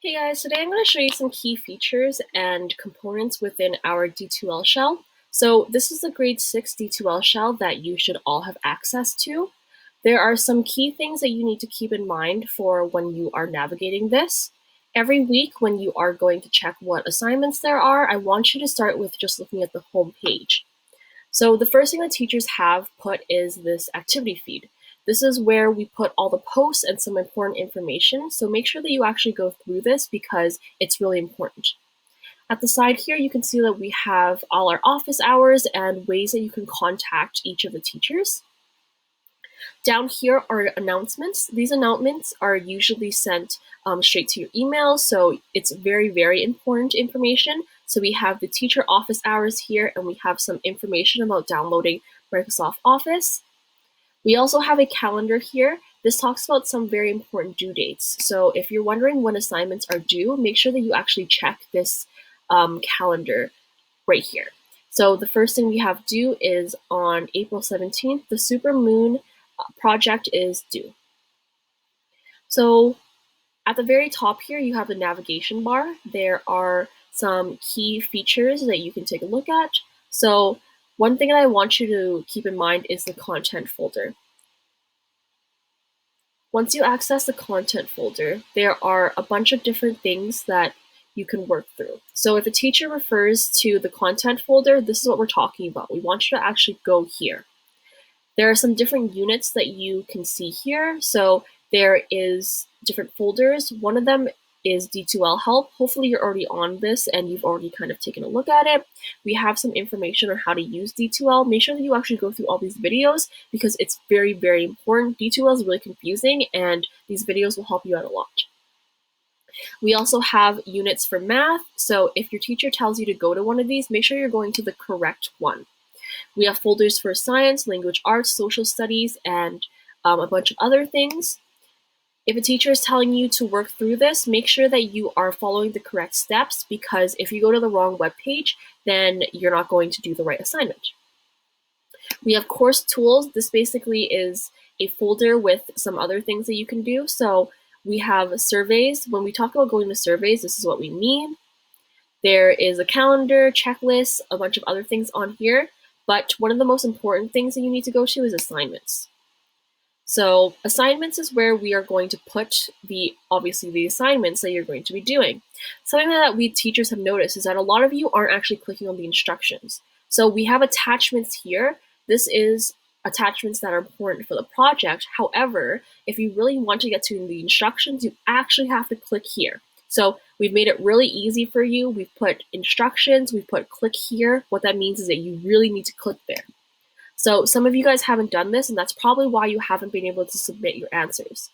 Hey guys, today I'm going to show you some key features and components within our D2L shell. So this is the grade 6 D2L shell that you should all have access to. There are some key things that you need to keep in mind for when you are navigating this. Every week when you are going to check what assignments there are, I want you to start with just looking at the home page. So the first thing that teachers have put is this activity feed. This is where we put all the posts and some important information, so make sure that you actually go through this because it's really important. At the side here, you can see that we have all our office hours and ways that you can contact each of the teachers. Down here are announcements. These announcements are usually sent straight to your email, so it's very, very important information. So we have the teacher office hours here, and we have some information about downloading Microsoft Office. We also have a calendar here. This talks about some very important due dates. So if you're wondering when assignments are due, make sure that you actually check this calendar right here. So the first thing we have due is on April 17th. The Supermoon project is due. So at the very top here, you have the navigation bar. There are some key features that you can take a look at. So one thing that I want you to keep in mind is the content folder. Once you access the content folder, there are a bunch of different things that you can work through. So if a teacher refers to the content folder, this is what we're talking about. We want you to actually go here. There are some different units that you can see here. So there is different folders. One of them is D2L help. Hopefully you're already on this and you've already kind of taken a look at it. We have some information on how to use D2L. Make sure that you actually go through all these videos because it's very, very important. D2L is really confusing and these videos will help you out a lot. We also have units for math. So if your teacher tells you to go to one of these, make sure you're going to the correct one. We have folders for science, language arts, social studies, and a bunch of other things. If a teacher is telling you to work through this, make sure that you are following the correct steps because if you go to the wrong web page, then you're not going to do the right assignment. We have course tools. This basically is a folder with some other things that you can do. So we have surveys. When we talk about going to surveys, this is what we mean. There is a calendar, checklist, a bunch of other things on here. But one of the most important things that you need to go to is assignments. So assignments is where we are going to put obviously the assignments that you're going to be doing. Something that we teachers have noticed is that a lot of you aren't actually clicking on the instructions. So we have attachments here. This is attachments that are important for the project. However, if you really want to get to the instructions, you actually have to click here. So we've made it really easy for you. We've put instructions, we've put click here. What that means is that you really need to click there. So some of you guys haven't done this, and that's probably why you haven't been able to submit your answers.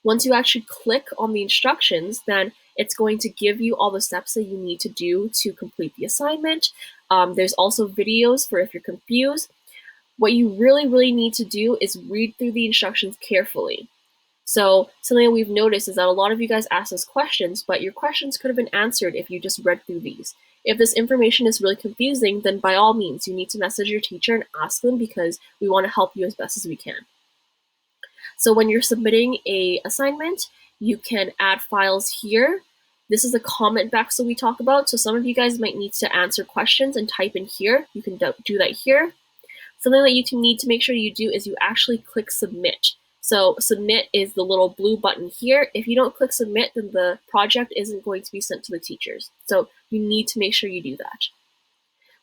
Once you actually click on the instructions, then it's going to give you all the steps that you need to do to complete the assignment. There's also videos for if you're confused. What you really, really need to do is read through the instructions carefully. So something that we've noticed is that a lot of you guys ask us questions, but your questions could have been answered if you just read through these. If this information is really confusing, then by all means, you need to message your teacher and ask them because we want to help you as best as we can. So when you're submitting an assignment, you can add files here. This is the comment box that we talk about. So some of you guys might need to answer questions and type in here. You can do that here. Something that you need to make sure you do is you actually click submit. So submit is the little blue button here. If you don't click submit, then the project isn't going to be sent to the teachers. So you need to make sure you do that.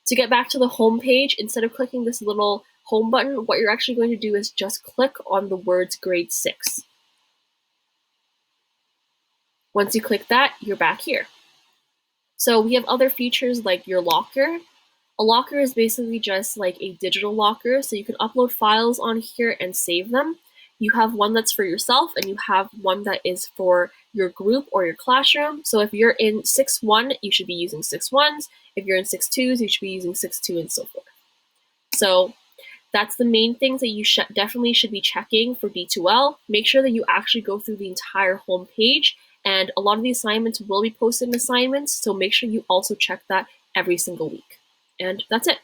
To get back to the home page, instead of clicking this little home button, what you're actually going to do is just click on the words grade 6. Once you click that, you're back here. So we have other features like your locker. A locker is basically just like a digital locker, so you can upload files on here and save them. You have one that's for yourself, and you have one that is for your group or your classroom. So if you're in 6-1, you should be using 6-1s. If you're in 6-2s, you should be using 6-2 and so forth. So that's the main things that you definitely should be checking for D2L. Make sure that you actually go through the entire home page, and a lot of the assignments will be posted in assignments, so make sure you also check that every single week. And that's it.